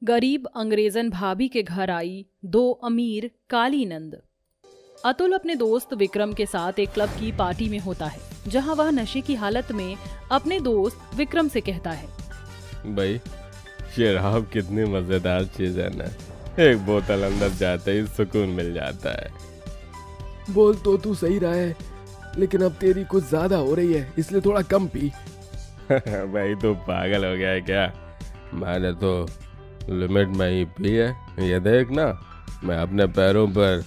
गरीब अंग्रेजन भाभी के घर आई दो अमीर काली नंद। अतुल अपने दोस्त विक्रम के साथ एक क्लब की पार्टी में होता है, जहां वह नशे की हालत में अपने दोस्त विक्रम से कहता है, भाई शराब कितनी मजेदार चीज है ना, एक बोतल अंदर जाते ही सुकून मिल जाता है। बोल तो तू सही रहा है, लेकिन अब तेरी कुछ ज्यादा हो रही है, इसलिए थोड़ा कम पी। भाई तू पागल हो गया है क्या? मैंने तो लिमिट में ही पी है। ये देख ना, मैं अपने पैरों पर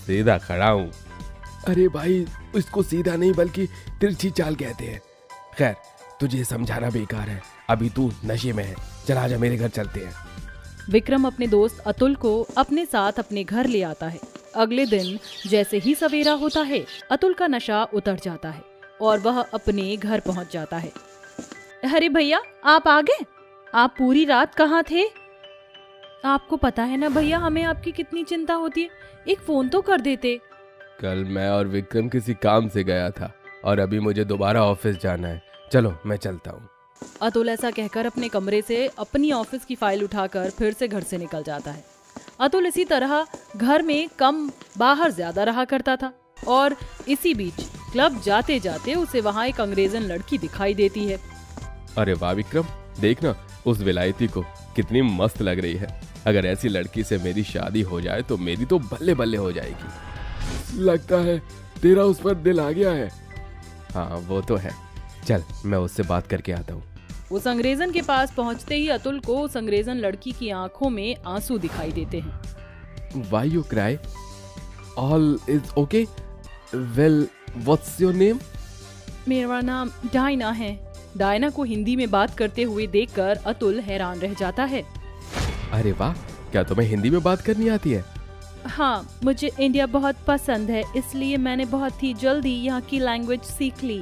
सीधा खड़ा हूँ। अरे भाई, इसको सीधा नहीं बल्कि तिरछी चाल कहते हैं। खैर, तुझे समझाना बेकार है, अभी तू नशे में है। चल आजा, मेरे घर चलते हैं। विक्रम अपने दोस्त अतुल को अपने साथ अपने घर ले आता है। अगले दिन जैसे ही सवेरा होता है, अतुल का नशा उतर जाता है और वह अपने घर पहुंच जाता है। अरे भैया, आप आ गए? आप पूरी रात कहाँ थे? आपको पता है ना भैया, हमें आपकी कितनी चिंता होती है, एक फोन तो कर देते। कल मैं और विक्रम किसी काम से गया था और अभी मुझे दोबारा ऑफिस जाना है। चलो मैं चलता हूँ। अतुल ऐसा कहकर अपने कमरे से अपनी ऑफिस की फाइल उठाकर फिर से घर से निकल जाता है। अतुल इसी तरह घर में कम बाहर ज्यादा रहा करता था और इसी बीच क्लब जाते जाते उसे वहाँ एक अंग्रेजन लड़की दिखाई देती है। अरे वाह विक्रम, देखना उस विलायती को, कितनी मस्त लग रही है। अगर ऐसी लड़की से मेरी शादी हो जाए तो मेरी तो बल्ले बल्ले हो जाएगी। लगता है तेरा उस पर दिल आ गया है। हाँ वो तो है, चल मैं उससे बात करके आता हूँ। उस अंग्रेजन के पास पहुंचते ही अतुल को उस अंग्रेजन लड़की की आंखों में आंसू दिखाई देते हैं। Why you cry? All is okay? Well, what's your name? मेरा नाम डायना है। डायना को हिंदी में बात करते हुए देखकर अतुल हैरान रह जाता है। अरे वाह, क्या तुम्हें हिंदी में बात करनी आती है? हाँ, मुझे इंडिया बहुत पसंद है, इसलिए मैंने बहुत ही जल्दी यहाँ की लैंग्वेज सीख ली।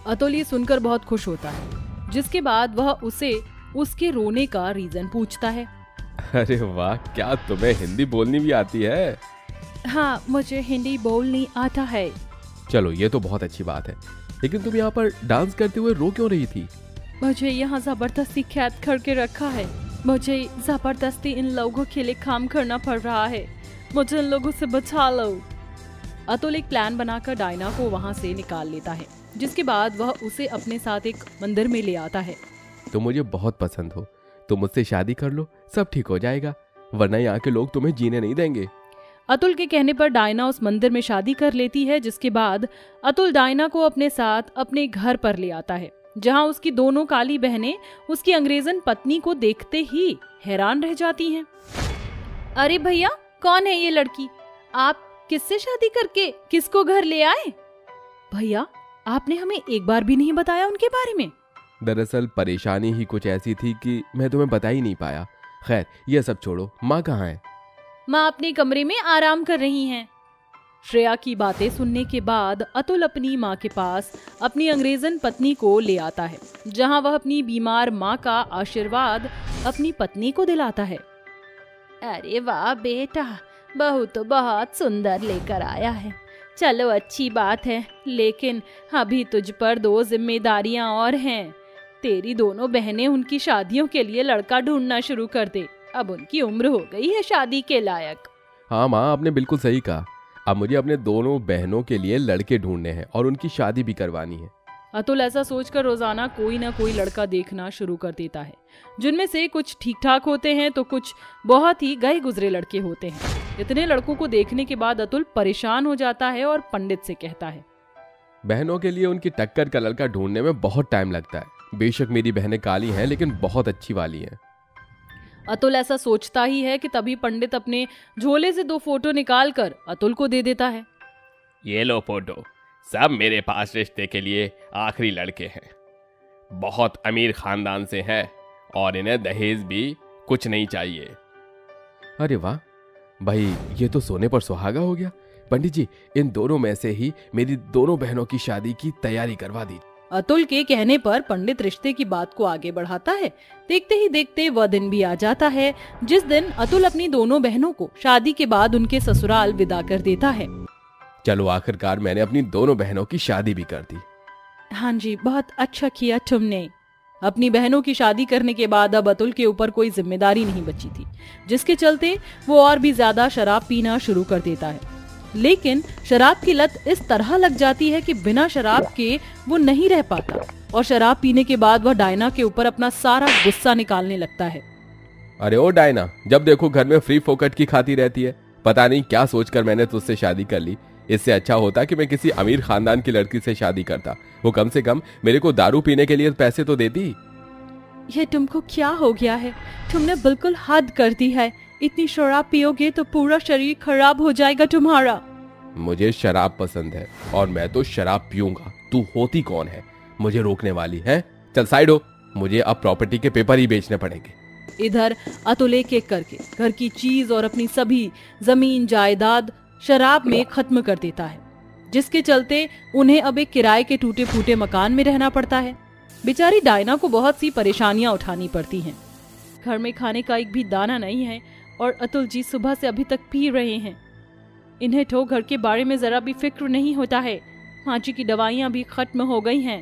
अतुल ये सुनकर बहुत खुश होता है, जिसके बाद वह उसे उसके रोने का रीजन पूछता है। अरे वाह, क्या तुम्हें हिंदी बोलनी भी आती है? हाँ, मुझे हिंदी बोलनी आता है। चलो ये तो बहुत अच्छी बात है, लेकिन तुम यहाँ पर डांस करते हुए रो क्यों रही थी? मुझे यहाँ जबरदस्ती कैद करके रखा है। मुझे जबरदस्ती इन लोगों के लिए काम करना पड़ रहा है। मुझे इन लोगों से बचा लो। अतुल एक प्लान बनाकर डायना को वहाँ से निकाल लेता है, जिसके बाद वह उसे अपने साथ एक मंदिर में ले आता है। तुम मुझे बहुत पसंद हो, तुम मुझसे शादी कर लो, सब ठीक हो जाएगा, वरना यहाँ के लोग तुम्हें जीने नहीं देंगे। अतुल के कहने पर डायना उस मंदिर में शादी कर लेती है, जिसके बाद अतुल डायना को अपने साथ अपने घर पर ले आता है, जहां उसकी दोनों काली बहनें उसकी अंग्रेजन पत्नी को देखते ही हैरान रह जाती हैं। अरे भैया, कौन है ये लड़की? आप किससे शादी करके किसको घर ले आए? भैया, आपने हमें एक बार भी नहीं बताया उनके बारे में। दरअसल परेशानी ही कुछ ऐसी थी कि मैं तुम्हें बता ही नहीं पाया। खैर ये सब छोड़ो, माँ कहाँ है? माँ अपने कमरे में आराम कर रही हैं। श्रेया की बातें सुनने के बाद अतुल अपनी माँ के पास अपनी अंग्रेजन पत्नी को ले आता है, जहाँ वह अपनी बीमार माँ का आशीर्वाद अपनी पत्नी को दिलाता है। अरे वाह बेटा, बहू तो बहुत सुंदर लेकर आया है। चलो अच्छी बात है, लेकिन अभी तुझ पर दो जिम्मेदारियां और हैं। तेरी दोनों बहनें उनकी शादियों के लिए लड़का ढूंढना शुरू कर दे। अब उनकी उम्र हो गई है शादी के लायक। हाँ माँ, आपने बिल्कुल सही कहा। अब मुझे अपने दोनों बहनों के लिए लड़के ढूंढने हैं और उनकी शादी भी करवानी है। अतुल ऐसा सोचकर रोजाना कोई ना कोई लड़का देखना शुरू कर देता है, जिनमें से कुछ ठीक ठाक होते हैं तो कुछ बहुत ही गए गुजरे लड़के होते हैं। इतने लड़कों को देखने के बाद अतुल परेशान हो जाता है और पंडित से कहता है, बहनों के लिए उनकी टक्कर का लड़का ढूंढने में बहुत टाइम लगता है। बेशक मेरी बहनें काली हैं, लेकिन बहुत अच्छी वाली हैं। अतुल ऐसा सोचता ही है कि तभी पंडित अपने झोले से 2 फोटो निकालकर अतुल को दे देता है। ये लो फोटो, सब मेरे पास रिश्ते के लिए आखिरी लड़के हैं। बहुत अमीर खानदान से हैं और इन्हें दहेज भी कुछ नहीं चाहिए। अरे वाह भाई, ये तो सोने पर सुहागा हो गया। पंडित जी, इन दोनों में से ही मेरी दोनों बहनों की शादी की तैयारी करवा दी। अतुल के कहने पर पंडित रिश्ते की बात को आगे बढ़ाता है। देखते ही देखते वह दिन भी आ जाता है, जिस दिन अतुल अपनी दोनों बहनों को शादी के बाद उनके ससुराल विदा कर देता है। चलो आखिरकार मैंने अपनी दोनों बहनों की शादी भी कर दी। हाँ जी, बहुत अच्छा किया तुमने। अपनी बहनों की शादी करने के बाद अब अतुल के ऊपर कोई जिम्मेदारी नहीं बची थी, जिसके चलते वो और भी ज्यादा शराब पीना शुरू कर देता है। लेकिन शराब की लत इस तरह लग जाती है कि बिना शराब के वो नहीं रह पाता और शराब पीने के बाद वह डायना के ऊपर अपना सारा गुस्सा निकालने लगता है। अरे ओ डायना, जब देखो घर में फ्री फोकट की खाती रहती है। पता नहीं क्या सोचकर मैंने तुझसे शादी कर ली। इससे अच्छा होता कि मैं किसी अमीर खानदान की लड़की से शादी करता। वो कम से कम मेरे को दारू पीने के लिए पैसे तो देती। ये तुमको क्या हो गया है? तुमने बिल्कुल हद कर दी है। इतनी शराब पियोगे तो पूरा शरीर खराब हो जाएगा तुम्हारा। मुझे शराब पसंद है और मैं तो शराब पीऊंगा। तू होती कौन है मुझे रोकने वाली है? चल साइड हो, मुझे अब प्रॉपर्टी के पेपर ही बेचने पड़ेंगे। इधर अतुल एक एक करके घर की चीज और अपनी सभी जमीन जायदाद शराब में खत्म कर देता है, जिसके चलते उन्हें अब एक किराए के टूटे फूटे मकान में रहना पड़ता है। बेचारी डायना को बहुत सी परेशानियां उठानी पड़ती हैं। घर में खाने का एक भी दाना नहीं है और अतुल जी सुबह से अभी तक पी रहे हैं। इन्हें तो घर के बारे में जरा भी फिक्र नहीं होता है। माँ जी की दवाइयां भी खत्म हो गई हैं।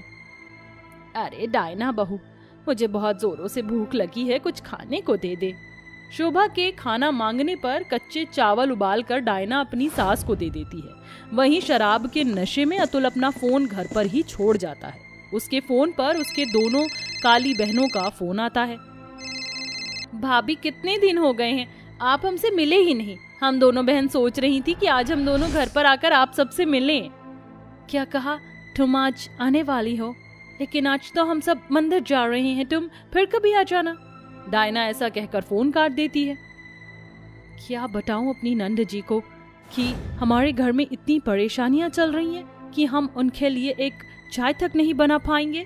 अरे डायना बहू, मुझे बहुत जोरों से भूख लगी है, कुछ खाने को दे दे। शोभा के खाना मांगने पर कच्चे चावल उबालकर डायना अपनी सास को दे देती है। वहीं शराब के नशे में अतुल अपना फोन घर पर ही छोड़ जाता है। उसके फोन पर उसके दोनों काली बहनों का फोन आता है। भाभी, कितने दिन हो गए हैं, आप हमसे मिले ही नहीं। हम दोनों बहन सोच रही थी कि आज हम दोनों घर पर आकर आप सबसे मिलें। क्या कहा? तुम आज आने वाली हो? लेकिन आज तो हम सब मंदिर जा रहे हैं, तुम फिर कभी आ जाना। डायना ऐसा कहकर फोन काट देती है। क्या बताऊं अपनी नंद जी को कि हमारे घर में इतनी परेशानियां चल रही हैं कि हम उनके लिए एक चाय तक नहीं बना पाएंगे।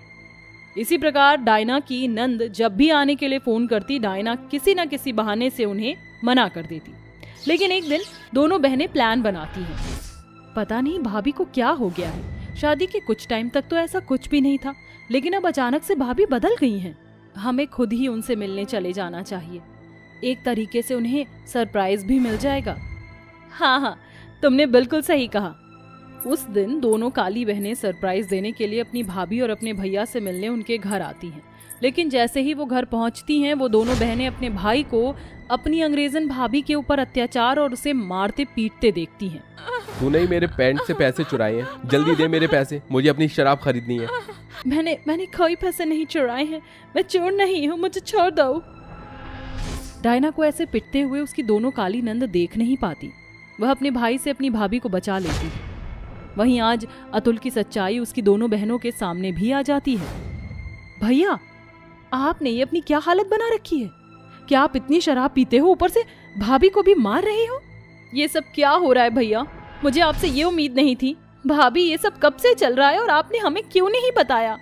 इसी प्रकार डायना की नंद जब भी आने के लिए फोन करती, डायना किसी न किसी बहाने से उन्हें मना कर देती। लेकिन एक दिन दोनों बहनें प्लान बनाती हैं। पता नहीं भाभी को क्या हो गया है। शादी के कुछ टाइम तक तो ऐसा कुछ भी नहीं था, लेकिन अब अचानक से भाभी बदल गई हैं। हमें खुद ही उनसे मिलने चले जाना चाहिए। एक तरीके से उन्हें सरप्राइज भी मिल जाएगा। हाँ, तुमने बिल्कुल सही कहा। उस दिन दोनों काली बहनें सरप्राइज देने के लिए अपनी भाभी और अपने भैया से मिलने उनके घर आती हैं। लेकिन जैसे ही वो घर पहुंचती हैं, वो दोनों बहनें अपने भाई को अपनी अंग्रेजन भाभी के ऊपर अत्याचार और उसे मारते पीटते देखती हैं। तूने ही मेरे पैंट से पैसे चुराए हैं, जल्दी दे मेरे पैसे, मुझे अपनी शराब खरीदनी है। मैंने कोई पैसे नहीं चुराए हैं, मैं चोर नहीं हूँ, मुझे छोड़ दो। डायना को ऐसे पिटते हुए उसकी दोनों काली नंद देख नहीं पाती। वह अपने भाई से अपनी भाभी को बचा लेती है। वहीं आज अतुल की सच्चाई उसकी दोनों बहनों के सामने भी आ जाती है। भैया, आपने ये अपनी क्या हालत बना रखी है? क्या आप इतनी शराब पीते हो, ऊपर से भाभी को भी मार रहे हो? ये सब क्या हो रहा है भैया? मुझे आपसे ये उम्मीद नहीं थी। भाभी, ये सब कब से चल रहा है और आपने हमें क्यों नहीं बताया?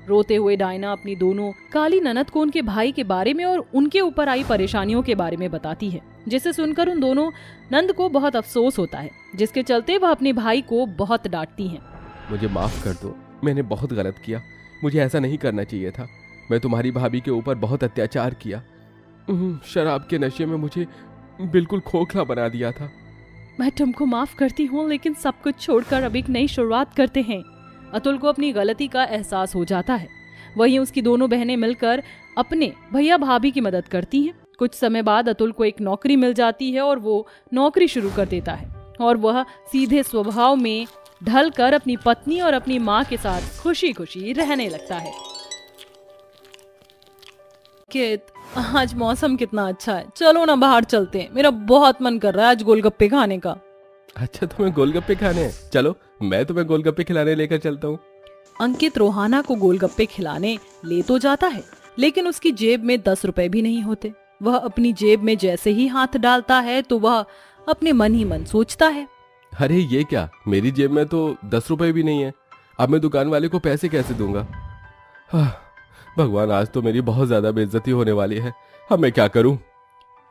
रोते हुए डायना अपनी दोनों काली ननद को उनके भाई के बारे में और उनके ऊपर आई परेशानियों के बारे में बताती है, जिसे सुनकर उन दोनों नंद को बहुत अफसोस होता है, जिसके चलते वह अपने भाई को बहुत डांटती हैं। मुझे माफ कर दो, मैंने बहुत गलत किया, मुझे ऐसा नहीं करना चाहिए था। मैं तुम्हारी भाभी के ऊपर बहुत अत्याचार किया। शराब के नशे में मुझे बिल्कुल खोखला बना दिया था। मैं तुमको माफ करती हूँ, लेकिन सब कुछ छोड़कर अब एक नई शुरुआत करते हैं। अतुल को अपनी गलती का एहसास हो जाता है। वहीं उसकी दोनों बहनें मिलकर अपने भैया भाभी की मदद करती हैं। कुछ समय बाद अतुल को एक नौकरी मिल जाती है और वो नौकरी शुरू कर देता है और वह सीधे स्वभाव में ढलकर अपनी पत्नी और अपनी माँ के साथ खुशी खुशी रहने लगता है। कित, आज मौसम कितना अच्छा है, चलो ना बाहर चलते हैं। मेरा बहुत मन कर रहा है आज गोलगप्पे खाने का। अच्छा, तुम्हें गोलगप्पे खाने हैं? चलो मैं तुम्हें गोलगप्पे खिलाने लेकर चलता हूँ। अंकित रोहाना को गोलगप्पे खिलाने ले तो जाता है, लेकिन उसकी जेब में 10 रुपए भी नहीं होते। वह अपनी जेब में जैसे ही हाथ डालता है तो वह अपने मन ही मन सोचता है, अरे ये क्या, मेरी जेब में तो 10 रुपए भी नहीं है। अब मैं दुकान वाले को पैसे कैसे दूंगा? भगवान, आज तो मेरी बहुत ज्यादा बेइज्जती होने वाली है। अब मैं क्या करूं?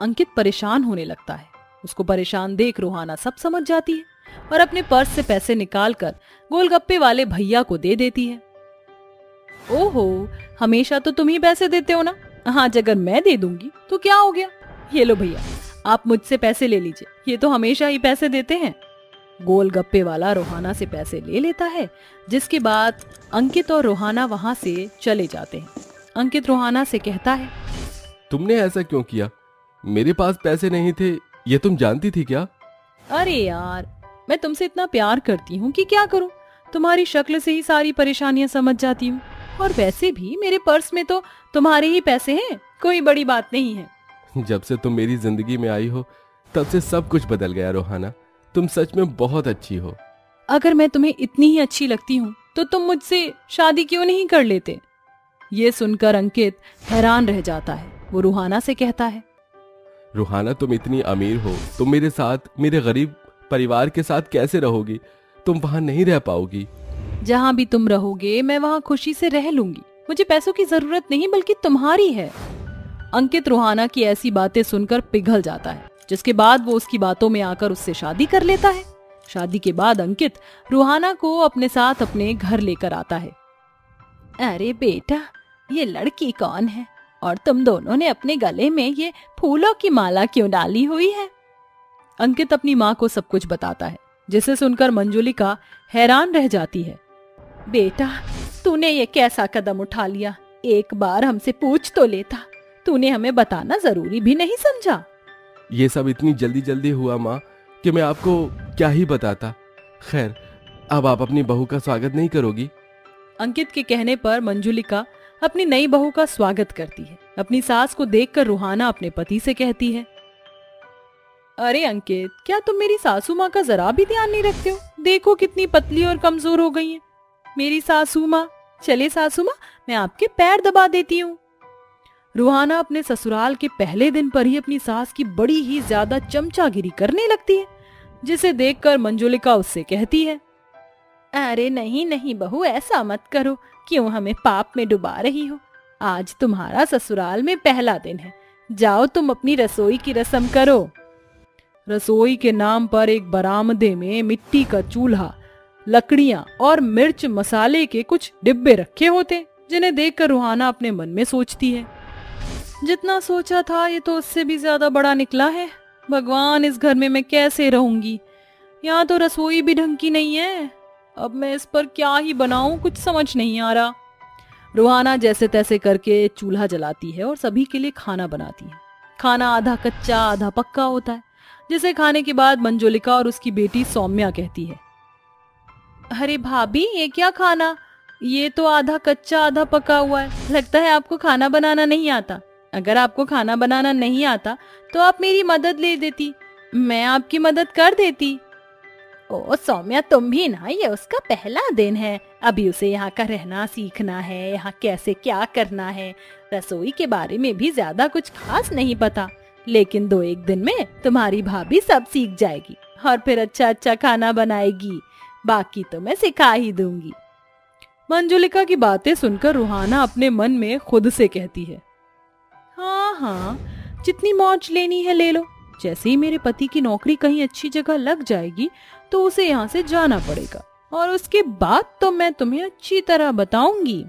अंकित परेशान होने लगता है। उसको परेशान देख रोहाना सब समझ जाती है और अपने पर्स से पैसे निकालकर गोलगप्पे वाले भैया को दे देती है। ओहो, हमेशा तो तुम ही पैसे देते हो ना। हाँ, अगर मैं दे दूंगी तो क्या हो गया? ये लो भैया, आप मुझसे पैसे ले लीजिए, ये तो हमेशा ही पैसे देते हैं। गोलगप्पे वाला रोहाना से पैसे ले लेता है, जिसके बाद अंकित और रोहाना वहां से चले जाते हैं। अंकित रूहाना से कहता है, तुमने ऐसा क्यों किया? मेरे पास पैसे नहीं थे, ये तुम जानती थी क्या? अरे यार, मैं तुमसे इतना प्यार करती हूँ कि क्या करूँ, तुम्हारी शक्ल से ही सारी परेशानियां समझ जाती हूँ। और वैसे भी मेरे पर्स में तो तुम्हारे ही पैसे हैं, कोई बड़ी बात नहीं है। जब से तुम मेरी जिंदगी में आई हो तब से सब कुछ बदल गया रूहाना। तुम सच में बहुत अच्छी हो। अगर मैं तुम्हें इतनी ही अच्छी लगती हूँ तो तुम मुझसे शादी क्यों नहीं कर लेते? ये सुनकर अंकित हैरान रह जाता है। वो रूहाना से कहता है, रूहाना, तुम इतनी अमीर हो, तुम मेरे साथ मेरे गरीब परिवार के साथ कैसे रहोगी? तुम वहां नहीं रह पाओगी। जहाँ भी तुम रहोगे मैं वहाँ खुशी से रह लूंगी। मुझे पैसों की जरूरत नहीं बल्कि तुम्हारी है। अंकित रूहाना की ऐसी बातें सुनकर पिघल जाता है, जिसके बाद वो उसकी बातों में आकर उससे शादी कर लेता है। शादी के बाद अंकित रूहाना को अपने साथ अपने घर लेकर आता है। अरे बेटा, ये लड़की कौन है और तुम दोनों ने अपने गले में ये फूलों की माला क्यों डाली हुई है? अंकित अपनी माँ को सब कुछ बताता है, जिसे सुनकर मंजुलिका हैरान रह जाती है। बेटा, तूने ये कैसा कदम उठा लिया? एक बार हमसे पूछ तो लेता, तूने हमें बताना जरूरी भी नहीं समझा। ये सब इतनी जल्दी जल्दी हुआ माँ कि मैं आपको क्या ही बताता। खैर, अब आप अपनी बहू का स्वागत नहीं करोगी? अंकित के कहने पर मंजुलिका अपनी नई बहू का स्वागत करती है। अपनी सास को देखकर रूहाना अपने पति से कहती है, अरे अंकित, क्या तुम मेरी सासू माँ का जरा भी ध्यान नहीं रखते हो? देखो कितनी पतली और कमजोर हो गई है मेरी सासू माँ। चले सासू माँ, मैं आपके पैर दबा देती हूँ। रूहाना अपने ससुराल के पहले दिन पर ही अपनी सास की बड़ी ही ज्यादा चमचागिरी करने लगती है, जिसे देखकर मंजुलिका उससे कहती है, अरे नहीं नहीं बहू, ऐसा मत करो। क्यों हमें पाप में डुबा रही हो? आज तुम्हारा ससुराल में पहला दिन है, जाओ तुम अपनी रसोई की रस्म करो। रसोई के नाम पर एक बरामदे में मिट्टी का चूल्हा, लकड़ियां और मिर्च मसाले के कुछ डिब्बे रखे होते, जिन्हें देखकर रूहाना अपने मन में सोचती है, जितना सोचा था ये तो उससे भी ज्यादा बड़ा निकला है। भगवान, इस घर में मैं कैसे रहूंगी? यहाँ तो रसोई भी ढंग की नहीं है। अब मैं इस पर क्या ही बनाऊं, कुछ समझ नहीं आ रहा। रूहाना जैसे तैसे करके चूल्हा जलाती है और सभी के लिए खाना बनाती है। खाना आधा कच्चा आधा पक्का होता है, जिसे खाने के बाद मंजुलिका और उसकी बेटी सौम्या कहती है, अरे भाभी, ये क्या खाना? ये तो आधा कच्चा आधा पका हुआ है। लगता है आपको खाना बनाना नहीं आता। अगर आपको खाना बनाना नहीं आता तो आप मेरी मदद ले देती, मैं आपकी मदद कर देती। ओ सौम्या, तुम भी ना, ये उसका पहला दिन है, अभी उसे यहाँ का रहना सीखना है, यहाँ कैसे क्या करना है। रसोई के बारे में भी ज्यादा कुछ खास नहीं पता, लेकिन 2-1 दिन में तुम्हारी भाभी सब सीख जाएगी और फिर अच्छा अच्छा खाना बनाएगी। बाकी तो मैं सिखा ही दूंगी। मंजुलिका की बातें सुनकर रूहाना अपने मन में खुद से कहती है, हाँ हाँ, जितनी मौज लेनी है ले लो। जैसे ही मेरे पति की नौकरी कहीं अच्छी जगह लग जाएगी तो उसे यहाँ से जाना पड़ेगा, और उसके बाद तो मैं तुम्हें अच्छी तरह बताऊंगी।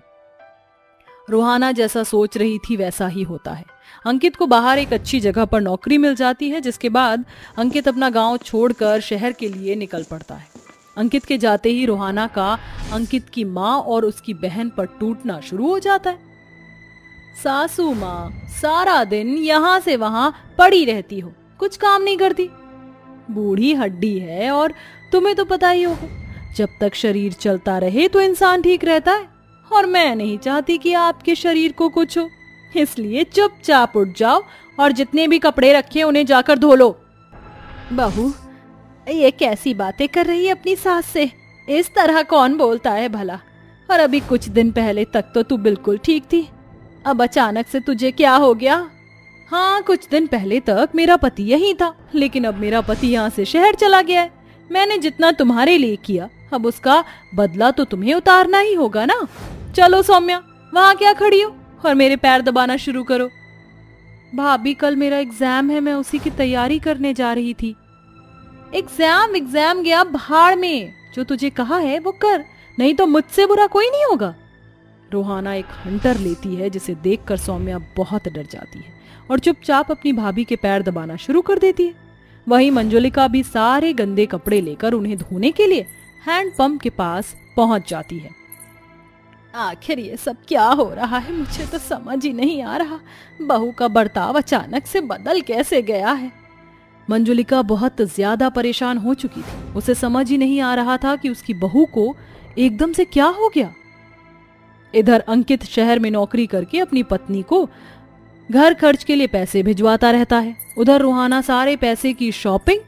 रूहाना जैसा सोच रही थी वैसा ही होता है। अंकित को बाहर एक अच्छी जगह पर नौकरी मिल जाती है, जिसके बाद अंकित अपना गांव छोड़कर शहर के लिए निकल पड़ता है। अंकित के जाते ही रूहाना का अंकित की माँ और उसकी बहन पर टूटना शुरू हो जाता है। सासू माँ, सारा दिन यहाँ से वहाँ पड़ी रहती हो, कुछ काम नहीं करती। बूढ़ी हड्डी है और तुम्हें तो पता ही होगा, जब तक शरीर चलता रहे तो इंसान ठीक रहता है, और मैं नहीं चाहती कि आपके शरीर को कुछ हो। इसलिए चुपचाप उठ जाओ और जितने भी कपड़े रखे उन्हें जाकर धो लो। बहू, ये कैसी बातें कर रही है अपनी सास से? इस तरह कौन बोलता है भला? और अभी कुछ दिन पहले तक तो तू बिल्कुल ठीक थी, अब अचानक से तुझे क्या हो गया? हाँ, कुछ दिन पहले तक मेरा पति यही था, लेकिन अब मेरा पति यहाँ से शहर चला गया है। मैंने जितना तुम्हारे लिए किया, अब उसका बदला तो तुम्हें उतारना ही होगा ना। चलो सौम्या, वहाँ क्या खड़ी हो, और मेरे पैर दबाना शुरू करो। भाभी, कल मेरा एग्जाम है, मैं उसी की तैयारी करने जा रही थी। एग्जाम गया भाड़ में, जो तुझे कहा है वो कर, नहीं तो मुझसे बुरा कोई नहीं होगा। रूहाना एक हंटर लेती है, जिसे देखकर सौम्या बहुत डर जाती है और चुपचाप अपनी भाभी के पैर दबाना शुरू कर देती है। वहीं मंजुलिका भी सारे गंदे कपड़े लेकर उन्हें धोने के लिए हैंड पंप के पास पहुंच जाती है। आखिर ये सब क्या हो रहा है, मुझे तो समझ ही नहीं आ रहा। बहू का बर्ताव अचानक से बदल कैसे गया है। मंजुलिका बहुत ज्यादा परेशान हो चुकी थी। उसे समझ ही नहीं आ रहा था कि उसकी बहू को एकदम से क्या हो गया। इधर अंकित शहर में नौकरी करके अपनी पत्नी को घर खर्च के लिए पैसे भिजवाता रहता है। उधर रूहाना सारे पैसे की शॉपिंग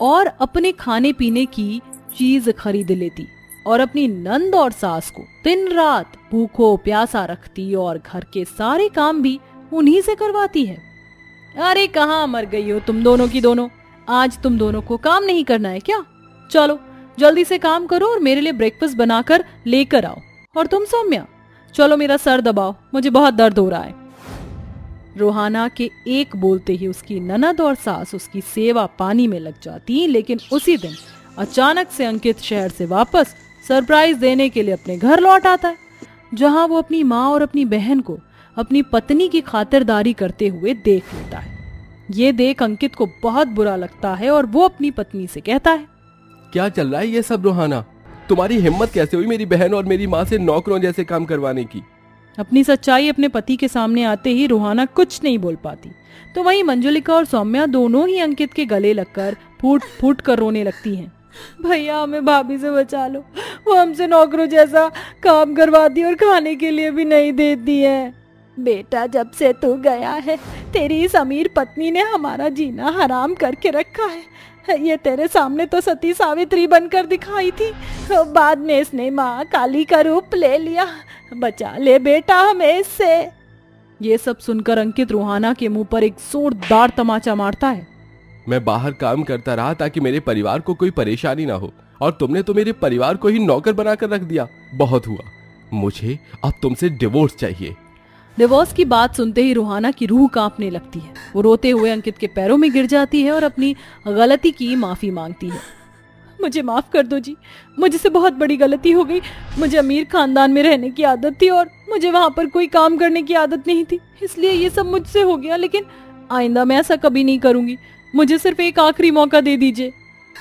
और अपने खाने पीने की चीज खरीद लेती और अपनी नंद और सास को दिन रात भूखो प्यासा रखती और घर के सारे काम भी उन्हीं से करवाती है। अरे कहाँ मर गई हो तुम दोनों की दोनों, आज तुम दोनों को काम नहीं करना है क्या? चलो जल्दी से काम करो और मेरे लिए ब्रेकफास्ट बनाकर लेकर आओ। और तुम सौम्या, चलो मेरा सर दबाओ, मुझे बहुत दर्द हो रहा है। रूहाना के एक बोलते ही उसकी ननद और सास उसकी सेवा पानी में लग जाती। लेकिन उसी दिन अचानक से अंकित शहर से वापस सरप्राइज देने के लिए अपने घर लौट आता है, जहां वो अपनी माँ और अपनी बहन को अपनी पत्नी की खातिरदारी करते हुए देख लेता है। ये देख अंकित को बहुत बुरा लगता है और वो अपनी पत्नी से कहता है, क्या चल रहा है ये सब रूहाना? तुम्हारी हिम्मत कैसे हुई मेरी बहन और मेरी माँ से नौकरों जैसे काम करवाने की? अपनी सच्चाई अपने पति के सामने आते ही रूहाना कुछ नहीं बोल पाती। तो वहीं मंजुलिका और सौम्या दोनों ही अंकित के गले लगकर फूट फूट कर रोने लगती हैं। भैया हमें भाभी से बचा लो, वो हमसे नौकरों जैसा काम करवाती और खाने के लिए भी नहीं देती है। बेटा जब से तू गया है तेरी इस अमीर पत्नी ने हमारा जीना हराम करके रखा है। ये तेरे सामने तो सती सावित्री बनकर दिखाई थी, बाद में इसने माँ काली का रूप ले लिया। बचा ले बेटा हमें इससे। ये सब सुनकर अंकित रूहाना के मुंह पर एक जोरदार तमाचा मारता है। मैं बाहर काम करता रहा ताकि मेरे परिवार को कोई परेशानी ना हो, और तुमने तो मेरे परिवार को ही नौकर बनाकर रख दिया। बहुत हुआ, मुझे अब तुमसे डिवोर्स चाहिए। डिवोर्स की बात सुनते ही रूहाना की रूह कांपने लगती है। वो रोते हुए अंकित के पैरों में गिर जाती है और अपनी गलती की माफी मांगती है। मुझे माफ कर दो जी, मुझसे बहुत बड़ी गलती हो गई। मुझे अमीर खानदान में रहने की आदत थी और मुझे वहां पर कोई काम करने की आदत नहीं थी, इसलिए ये सब मुझसे हो गया। लेकिन आइंदा मैं ऐसा कभी नहीं करूंगी, मुझे सिर्फ एक आखिरी मौका दे दीजिए।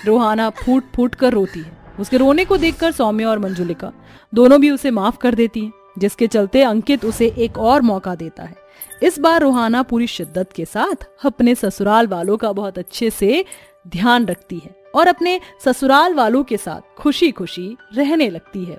रूहाना फूट फूट कर रोती है। उसके रोने को देखकर सौम्या और मंजुलिका दोनों भी उसे माफ कर देती हैं, जिसके चलते अंकित उसे एक और मौका देता है। इस बार रूहाना पूरी शिद्दत के साथ अपने ससुराल वालों का बहुत अच्छे से ध्यान रखती है और अपने ससुराल वालों के साथ खुशी खुशी रहने लगती है।